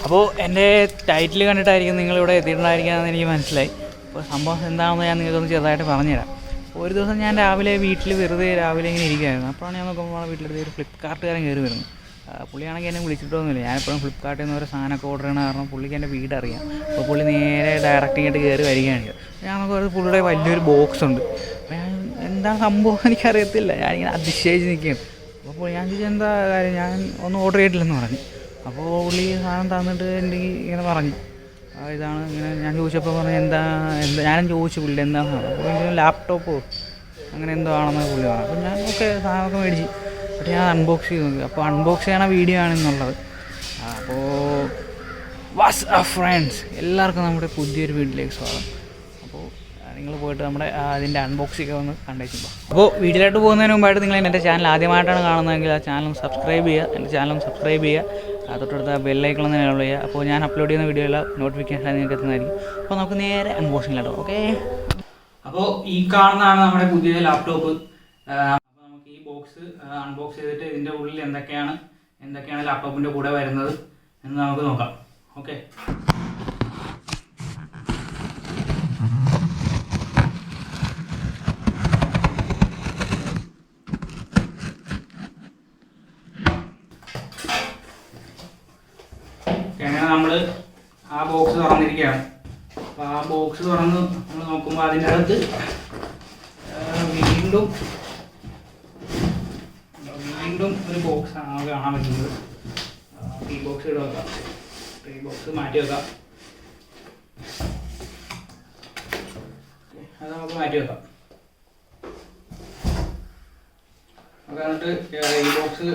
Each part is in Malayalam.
അപ്പോൾ എൻ്റെ ടൈറ്റിൽ കണ്ടിട്ടായിരിക്കും നിങ്ങളിവിടെ എത്തിയിട്ടുണ്ടായിരിക്കാമെന്ന് എനിക്ക് മനസ്സിലായി. അപ്പോൾ സംഭവം എന്താണെന്ന് ഞാൻ നിങ്ങൾക്കൊന്ന് ചെറുതായിട്ട് പറഞ്ഞുതരാം. ഒരു ദിവസം ഞാൻ രാവിലെ വീട്ടിൽ വെറുതെ രാവിലെ ഇങ്ങനെ ഇരിക്കുകയായിരുന്നു. അപ്പോഴാണ് ഞാൻ നോക്കുമ്പോൾ വീട്ടിലെടുത്ത് ഒരു ഫ്ലിപ്കാർട്ടുകാരൻ കയറി വരുന്നു. പുള്ളിയാണെങ്കിൽ എന്നെ വിളിച്ചിട്ടൊന്നുമില്ല. ഞാനിപ്പോഴും ഫ്ലിപ്കാർട്ടിൽ നിന്ന് ഒരു സാധനമൊക്കെ ഓർഡർ ചെയ്യണ കാരണം പുള്ളിക്ക് എൻ്റെ വീട് അറിയാം. അപ്പോൾ പുള്ളി നേരെ ഡയറക്റ്റിങ്ങായിട്ട് കയറി വരികയാണ്. ഞാൻ നോക്കുമ്പോൾ പുള്ളിയുടെ വലിയൊരു ബോക്സ് ഉണ്ട്. അപ്പോൾ ഞാൻ എന്താ സംഭവം എനിക്കറിയത്തില്ല. ഞാനിങ്ങനെ അതിശയിച്ച് നിൽക്കുകയാണ്. അപ്പോൾ ഞാൻ ചോദിച്ചാൽ എന്താ കാര്യം, ഞാൻ ഒന്നും ഓർഡർ ചെയ്തിട്ടില്ലെന്ന് പറഞ്ഞു. അപ്പോൾ പുള്ളി സാധനം തന്നിട്ട് എൻ്റെ ഇങ്ങനെ പറഞ്ഞു ഇതാണ് ഇങ്ങനെ. ഞാൻ ചോദിച്ചപ്പോൾ പറഞ്ഞു എന്താ ഞാനും ചോദിച്ചു പുള്ളി എന്താണെന്ന്. അപ്പോൾ എനിക്ക് ലാപ്ടോപ്പോ അങ്ങനെ എന്തോ ആണെന്ന് പുള്ളി പറഞ്ഞു. അപ്പോൾ ഞാൻ ഒക്കെ സാധനമൊക്കെ മേടിച്ച് എന്നിട്ട് ഞാൻ അൺബോക്സ് ചെയ്ത് നോക്കി. അപ്പോൾ അൺബോക്സ് ചെയ്യണ വീഡിയോ ആണെന്നുള്ളത്. അപ്പോൾ വാട്സ് അപ്പ് ഫ്രണ്ട്സ്, എല്ലാവർക്കും നമ്മുടെ പുതിയൊരു വീട്ടിലേക്ക് സ്വാഗതം. അപ്പോൾ നിങ്ങൾ പോയിട്ട് നമ്മുടെ അതിൻ്റെ അൺബോക്സിങ് ഒന്ന് കണ്ടേക്കുമ്പോൾ. അപ്പോൾ വീട്ടിലോട്ട് പോകുന്നതിന് മുമ്പായിട്ട് നിങ്ങൾ എൻ്റെ ചാനൽ ആദ്യമായിട്ടാണ് കാണുന്നതെങ്കിൽ ആ ചാനൽ സബ്സ്ക്രൈബ് ചെയ്യുക. എൻ്റെ ചാനൽ സബ്സ്ക്രൈബ് ചെയ്യുക. തൊട്ടടുത്ത ബെല്ലൈക്കണമെന്ന് എനേബിൾ ചെയ്യുക. അപ്പോൾ ഞാൻ അപ്ലോഡ് ചെയ്യുന്ന വീഡിയോയെല്ലാം നോട്ടിഫിക്കേഷൻ നിങ്ങൾക്ക് എത്തുന്നതായിരിക്കും. അപ്പോൾ നമുക്ക് നേരെ അൺബോക്സിങ്ങിലോട്ടോ. ഓക്കെ, അപ്പോൾ ഈ കാണുന്നതാണ് നമ്മുടെ പുതിയ ലാപ്ടോപ്പ്. അപ്പോൾ നമുക്ക് ഈ ബോക്സ് അൺബോക്സ് ചെയ്തിട്ട് ഇതിൻ്റെ ഉള്ളിൽ എന്തൊക്കെയാണ് ലാപ്ടോപ്പിൻ്റെ കൂടെ വരുന്നത് എന്ന് നമുക്ക് നോക്കാം. ഓക്കെ, അങ്ങനെ നമ്മൾ ആ ബോക്സ് തുറന്നിരിക്കുകയാണ്. അപ്പോൾ ആ ബോക്സ് തുറന്ന് നമ്മൾ നോക്കുമ്പോൾ അതിൻ്റെ അകത്ത് വീണ്ടും ഒരു ബോക്സാണ് നമുക്ക് കാണാൻ പറ്റുന്നത്. ഈ ബോക്സ് ഇട്ട് വെക്കാം, ഈ ബോക്സ് മാറ്റി വെക്കാം. അത് നമുക്ക് മാറ്റി വെക്കാം. നമുക്ക് എന്നിട്ട് ഈ ബോക്സ്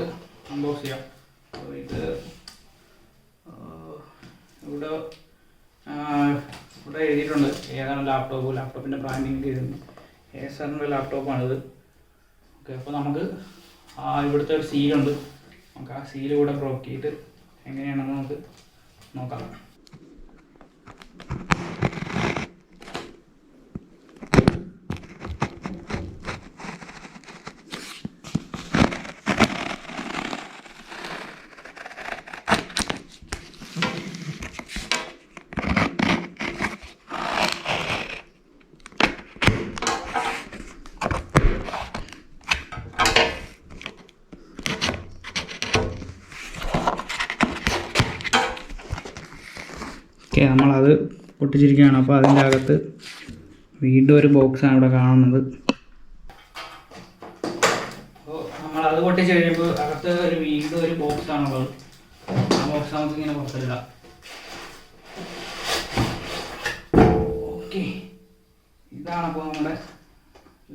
അൺബോക്സ് ചെയ്യാം. ഇത് ഇവിടെ എഴുതിയിട്ടുണ്ട് ഏതാണ് ലാപ്ടോപ്പിൻ്റെ ബ്രാൻഡിങ് എഴുതുന്നു. ഏസറിൻ്റെ ലാപ്ടോപ്പാണിത്. ഓക്കെ, അപ്പോൾ നമുക്ക് ഇവിടുത്തെ ഒരു സീലുണ്ട്. നമുക്ക് ആ സീൽ കൂടെ ബ്രോക്ക് ചെയ്തിട്ട് എങ്ങനെയാണെന്ന് നമുക്ക് നോക്കാം. ഓക്കെ, നമ്മളത് പൊട്ടിച്ചിരിക്കുകയാണ്. അപ്പോൾ അതിൻ്റെ അകത്ത് വീണ്ടും ഒരു ബോക്സാണ് ഇവിടെ കാണുന്നത്. അപ്പോൾ നമ്മളത് പൊട്ടിച്ച് കഴിയുമ്പോൾ അകത്ത് വീണ്ടും ഒരു ബോക്സാണുള്ളത്. ആ ബോക്സ് നമുക്ക് ഇങ്ങനെ പുറത്തിടാം. ഓക്കെ, ഇതാണ് അപ്പോൾ നമ്മുടെ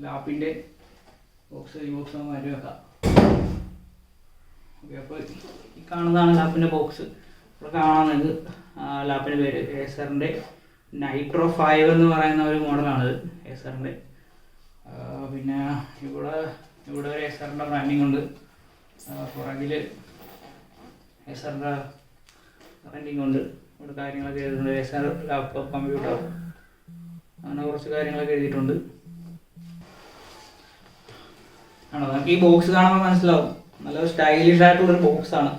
ലാപ്പിൻ്റെ ബോക്സ്. ഈ ബോക്സ് നമുക്ക് മാറ്റി വെക്കാം. ഓക്കെ, അപ്പോൾ ഈ കാണുന്നതാണ് ലാപ്പിൻ്റെ ബോക്സ്. ഇവിടെ കാണാവുന്നത് ലാപ്പിൻ്റെ പേര് ഏസറിൻ്റെ നൈട്രോ 5 എന്ന് പറയുന്ന ഒരു മോഡലാണിത് ഏസറിൻ്റെ. പിന്നെ ഇവിടെ ഒരു ഏസറിൻ്റെ ബ്രാൻഡിങ് ഉണ്ട്. പുറകിൽ ഏസറിൻ്റെ ബ്രാൻഡിങ് ഉണ്ട്. ഇവിടെ കാര്യങ്ങളൊക്കെ എഴുതിയിട്ടുണ്ട്. ഏസർ ലാപ്ടോപ്പ് കമ്പ്യൂട്ടർ അങ്ങനെ കുറച്ച് കാര്യങ്ങളൊക്കെ എഴുതിയിട്ടുണ്ട്. ആണോ, നമുക്ക് ഈ ബോക്സ് കാണുമ്പോൾ മനസ്സിലാവും നല്ലൊരു സ്റ്റൈലിഷ് ആയിട്ടുള്ളൊരു ബോക്സാണ്.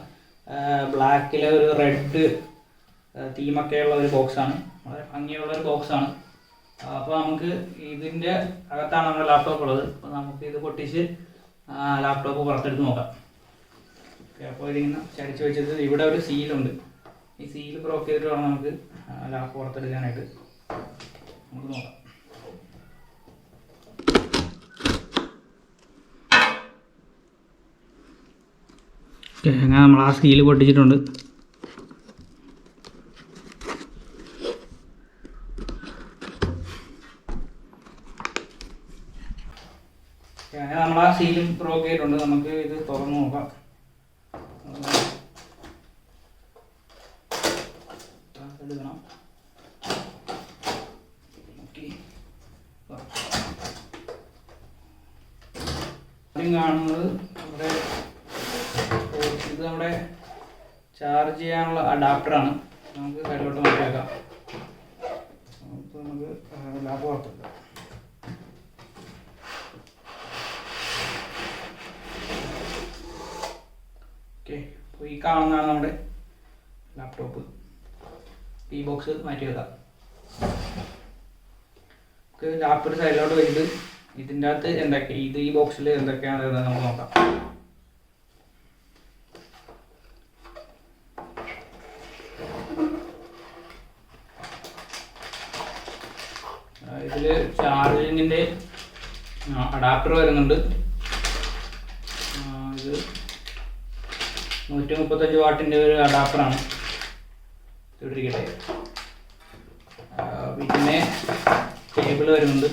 ബ്ലാക്കിലെ ഒരു റെഡ് തീമൊക്കെയുള്ള ഒരു ബോക്സാണ്. വളരെ ഭംഗിയുള്ളൊരു ബോക്സാണ്. അപ്പോൾ നമുക്ക് ഇതിൻ്റെ അകത്താണ് നമ്മുടെ ലാപ്ടോപ്പ് ഉള്ളത്. അപ്പോൾ നമുക്ക് ഇത് പൊട്ടിച്ച് ലാപ്ടോപ്പ് പുറത്തെടുത്ത് നോക്കാം. ഓക്കെ, അപ്പോൾ ഇതിങ്ങനെ ചടിച്ച് വെച്ചിട്ട് ഇവിടെ ഒരു സീലുണ്ട്. ഈ സീൽ ബ്രോക്ക് ചെയ്തിട്ട് വേണം നമുക്ക് ലാപ്പ് പുറത്തെടുക്കാനായിട്ട്. നമുക്ക് നോക്കാം. ഓക്കെ, അങ്ങനെ നമ്മൾ ആ സീൽ പൊട്ടിച്ചിട്ടുണ്ട്. അങ്ങനെ നമ്മൾ ആ സീലും ബ്രോക്ക് ചെയ്തിട്ടുണ്ട്. നമുക്ക് ഇത് തുറന്ന് നോക്കാം. എടുക്കണം. ഓക്കെ, ആദ്യം കാണുന്നത് ഇത് നമ്മുടെ ചാർജ് ചെയ്യാനുള്ള അഡാപ്റ്ററാണ്. നമുക്ക് കയ്യിലോട്ട് മാറ്റി വെക്കാം. നമുക്ക് ലാപ്പ് പുറത്തെടുക്കാം. ഓക്കെ, അപ്പോൾ ഈ കാണുന്നതാണ് നമ്മുടെ ലാപ്ടോപ്പ്. ഈ ബോക്സ് മാറ്റി വെക്കാം. നമുക്ക് ലാപ്പ് ഒരു സൈഡിലോട്ട് വെച്ചിട്ട് ഇതിൻ്റെ അകത്ത് ഈ ബോക്സിൽ എന്തൊക്കെയാണ് നമുക്ക് നോക്കാം. ഇതിൽ ചാർജിങ്ങിൻ്റെ അഡാപ്റ്റർ വരുന്നുണ്ട്. ഇത് 135 വാട്ടിൻ്റെ ഒരു അഡാപ്റ്ററാണ്. ഇട്ടിരിക്കട്ടെ. പിന്നെ കേബിൾ വരുന്നുണ്ട്.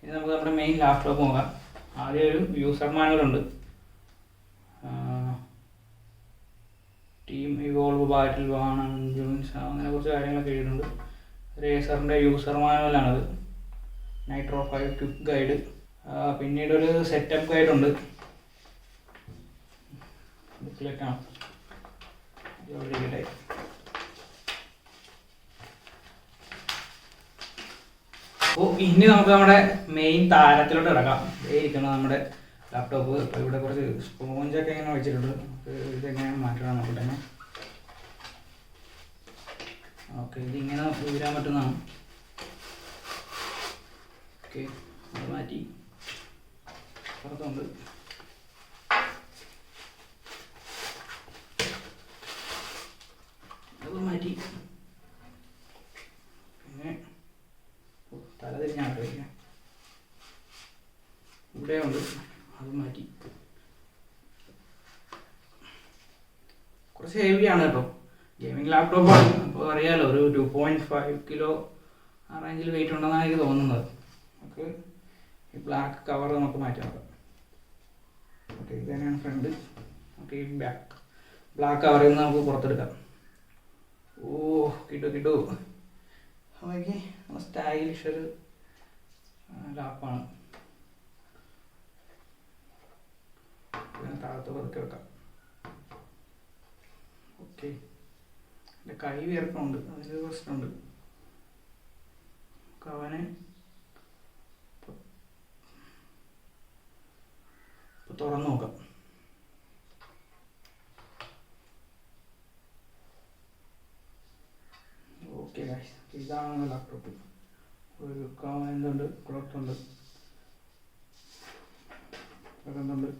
ഇനി നമുക്ക് നമ്മുടെ മെയിൻ ലാപ്ടോപ്പ് നോക്കാം. ആദ്യം ഒരു യൂസർ മാനുവലുണ്ട്. ടീം ഇവോൾവ് ബാറ്റിൽ വാണം ജൂൻസ് അങ്ങനെ കുറച്ച് കാര്യങ്ങളൊക്കെ എഴുതിയിട്ടുണ്ട്. റേസറിൻ്റെ യൂസർ മാനുവലാണത്. Nitro 5 quick guide. പിന്നീട് ഒരു സെറ്റപ്പ് ഗൈഡുണ്ട്. ബുക്ക്ലെറ്റാണ്. അപ്പോൾ ഇനി നമുക്ക് നമ്മുടെ മെയിൻ താരത്തിലോട്ട് കിടക്കാം. ഇരിക്കണം നമ്മുടെ ലാപ്ടോപ്പ്. ഇപ്പോൾ ഇവിടെ കുറച്ച് സ്പോഞ്ചൊക്കെ ഇങ്ങനെ വെച്ചിട്ടുണ്ട്. നമുക്ക് ഇതെങ്ങനെയാണ് മാറ്റണം നമുക്ക് തന്നെ. ഓക്കെ, ഇതിങ്ങനെ ഊരാൻ പറ്റുന്നതാണ്. ഓക്കെ, അത് മാറ്റി. പുറത്തുണ്ട്. അത് മാറ്റി. പിന്നെ തല തിരിഞ്ഞാണ് കഴിക്കാൻ. ഇവിടെ ഉണ്ട്, അത് മാറ്റി. കുറച്ച് ഹെവിയാണ് കേട്ടോ. ഗെയിമിംഗ് ലാപ്ടോപ്പാണ്. അപ്പോൾ അറിയാമല്ലോ, ഒരു 2.5 കിലോ ആ റേഞ്ചിൽ വെയിറ്റ് ഉണ്ടെന്നാണ് എനിക്ക് തോന്നുന്നത്. നമുക്ക് ഈ ബ്ലാക്ക് കവർ നമുക്ക് മാറ്റി നോക്കാം. ഓക്കെ, ഇത് തന്നെയാണ് ഫ്രണ്ട്. ഓക്കെ, ഈ ബ്ലാക്ക് കവറിൽ നിന്ന് നമുക്ക് പുറത്തെടുക്കാം. ഓ, കിട്ടു. ഓക്കെ, സ്റ്റൈലിഷ് ഒരു ലാപ്പാണ്. താഴത്ത് പതുക്കെ വെക്കാം. ഓക്കെ, എൻ്റെ കൈ വിയർക്കുന്നുണ്ട്, അതിൻ്റെ പ്രശ്നമുണ്ട്. അവനെ ഇപ്പോൾ തുറന്നു നോക്കാം. ഓക്കെ ഗൈസ്, ഇതാണ് ലാപ്ടോപ്പ്. ഒരു എന്തുണ്ട്, ക്ലോത്തുണ്ട്, എന്തുണ്ട്,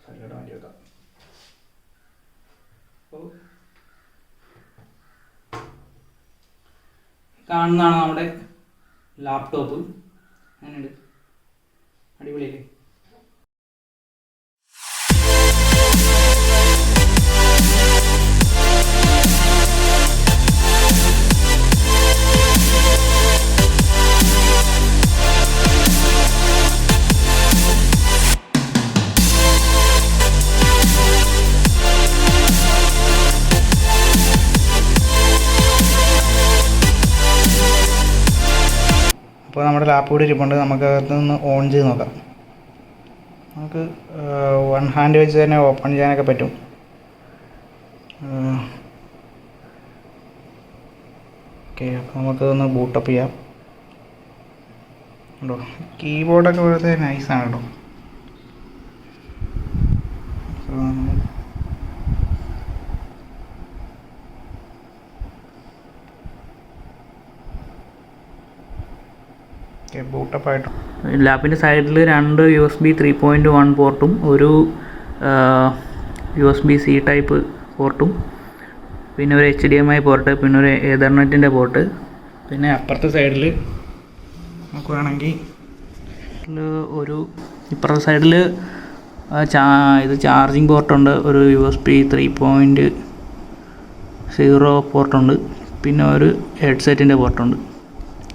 സൈഡിലോട്ട് മാറ്റി വെക്കാം. അപ്പോൾ കാണുന്നതാണ് നമ്മുടെ ലാപ്ടോപ്പ്. അങ്ങനെയുണ്ട്, അടിപൊളിയല്ലേ? അപ്പോൾ നമ്മുടെ ലാപ്പ് കൂടി ഇരിപ്പുണ്ട്. നമുക്ക് അതൊന്ന് ഓൺ ചെയ്ത് നോക്കാം. നമുക്ക് 1 ഹാൻഡ് വെച്ച് തന്നെ ഓപ്പൺ ചെയ്യാനൊക്കെ പറ്റും. ഓക്കെ, അപ്പോൾ നമുക്കൊന്ന് ബൂട്ടപ്പ് ചെയ്യാം. കേട്ടോ, കീബോർഡൊക്കെ വളരെ നൈസാണ് കേട്ടോ. ബൂട്ടപ്പായിട്ട് ലാപ്പിൻ്റെ സൈഡിൽ 2 USB 3.1 പോർട്ടും ഒരു USB-C ടൈപ്പ് പോർട്ടും പിന്നെ ഒരു HDMI പോർട്ട്, പിന്നെ ഒരു എതർനെറ്റിൻ്റെ പോർട്ട്. പിന്നെ അപ്പുറത്തെ സൈഡിൽ നമുക്ക് വേണമെങ്കിൽ ഇപ്പുറത്തെ സൈഡിൽ ഇത് ചാർജിങ് പോർട്ടുണ്ട്. ഒരു USB 3.0 പോർട്ടുണ്ട്. പിന്നെ ഒരു ഹെഡ്സെറ്റിൻ്റെ പോർട്ടുണ്ട്.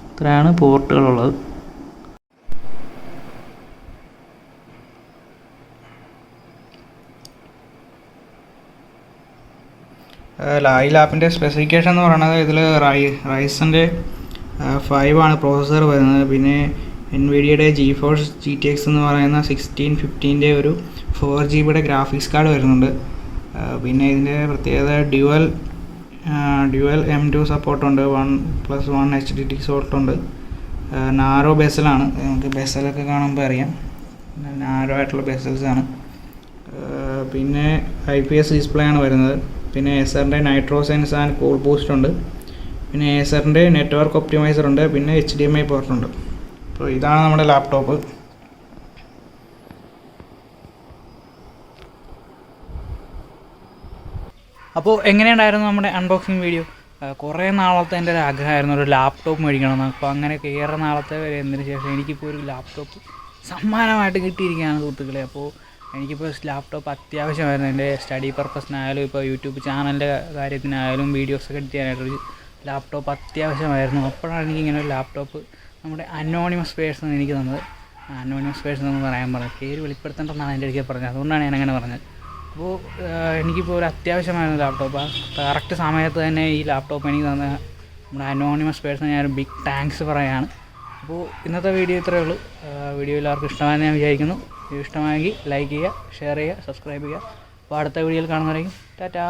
ഇത്രയാണ് പോർട്ടുകളുള്ളത്. ഈ ലാപ്പിൻ്റെ സ്പെസിഫിക്കേഷൻ എന്ന് പറയുന്നത് ഇതിൽ റൈസൻ്റെ 5 ആണ് പ്രോസസ്സർ വരുന്നത്. പിന്നെ NVIDIAയുടെ GeForce GTX എന്ന് പറയുന്ന 1650ൻ്റെ ഒരു 4GB ഗ്രാഫിക്സ് കാർഡ് വരുന്നുണ്ട്. പിന്നെ ഇതിൻ്റെ പ്രത്യേകത ഡ്യുവൽ M2 സപ്പോർട്ടുണ്ട്. 1+1 HDD സോൾട്ടുണ്ട്. നാരോ ബെസലാണ്. നമുക്ക് ബെസലൊക്കെ കാണുമ്പോൾ അറിയാം, നാരോ ആയിട്ടുള്ള ബെസൽസാണ്. പിന്നെ IPS ഡിസ്പ്ലേ ആണ് വരുന്നത്. പിന്നെ ഏസറിൻ്റെ Nitro sense and cool boost ഉണ്ട്. പിന്നെ ഏസറിൻ്റെ നെറ്റ്വർക്ക് ഒപ്റ്റിമൈസർ ഉണ്ട്. പിന്നെ HDMI പോർട്ടുണ്ട്. അപ്പോൾ ഇതാണ് നമ്മുടെ ലാപ്ടോപ്പ്. അപ്പോൾ എങ്ങനെയുണ്ടായിരുന്നു നമ്മുടെ അൺബോക്സിങ് വീഡിയോ? കുറേ നാളത്തെ എൻ്റെ ഒരു ആഗ്രഹമായിരുന്നു ഒരു ലാപ്ടോപ്പ് മേടിക്കണമെന്ന്. അപ്പോൾ അങ്ങനെയൊക്കെ ഏറെ നാളത്തെ വരെ എന്നതിന് ശേഷം എനിക്കിപ്പോൾ ഒരു ലാപ്ടോപ്പ് സമ്മാനമായിട്ട് കിട്ടിയിരിക്കുകയാണ് സുഹൃത്തുക്കളെ. അപ്പോൾ എനിക്കിപ്പോൾ ലാപ്ടോപ്പ് അത്യാവശ്യമായിരുന്നു. എൻ്റെ സ്റ്റഡി പർപ്പസിനായാലും ഇപ്പോൾ യൂട്യൂബ് ചാനലിൻ്റെ കാര്യത്തിനായാലും വീഡിയോസൊക്കെ എഡിറ്റ് ചെയ്യാനായിട്ടൊരു ലാപ്ടോപ്പ് അത്യാവശ്യമായിരുന്നു. അപ്പോഴാണ് എനിക്കിങ്ങനെ ഒരു ലാപ്ടോപ്പ് നമ്മുടെ അനോണിമസ് പേഴ്സൺ എനിക്ക് തന്നത്. അനോണിമസ് പേഴ്സൺ എന്ന് പറയാൻ പറഞ്ഞത്, പേര് വെളിപ്പെടുത്തേണ്ടെന്നാണ് എൻ്റെ അടുക്കൽ പറഞ്ഞത്. അതുകൊണ്ടാണ് ഞാൻ അങ്ങനെ പറഞ്ഞത്. അപ്പോൾ എനിക്കിപ്പോൾ ഒരു അത്യാവശ്യമായിരുന്നു ലാപ്ടോപ്പ്. ആ കറക്റ്റ് സമയത്ത് തന്നെ ഈ ലാപ്ടോപ്പ് എനിക്ക് തന്ന നമ്മുടെ അനോണിമസ് പേഴ്സൺ ഞാനൊരു ബിഗ് താങ്ക്സ് പറയുകയാണ്. അപ്പോൾ ഇന്നത്തെ വീഡിയോ ഇത്രയേ ഉള്ളൂ. വീഡിയോ എല്ലാവർക്കും ഇഷ്ടമായെന്ന് ഞാൻ വിചാരിക്കുന്നു. വീഡിയോ ഇഷ്ടമായെങ്കിൽ ലൈക്ക് ചെയ്യുക, ഷെയർ ചെയ്യുക, സബ്സ്ക്രൈബ് ചെയ്യുക. അപ്പോൾ അടുത്ത വീഡിയോയിൽ കാണുന്നവരേക്കും ടാറ്റാ.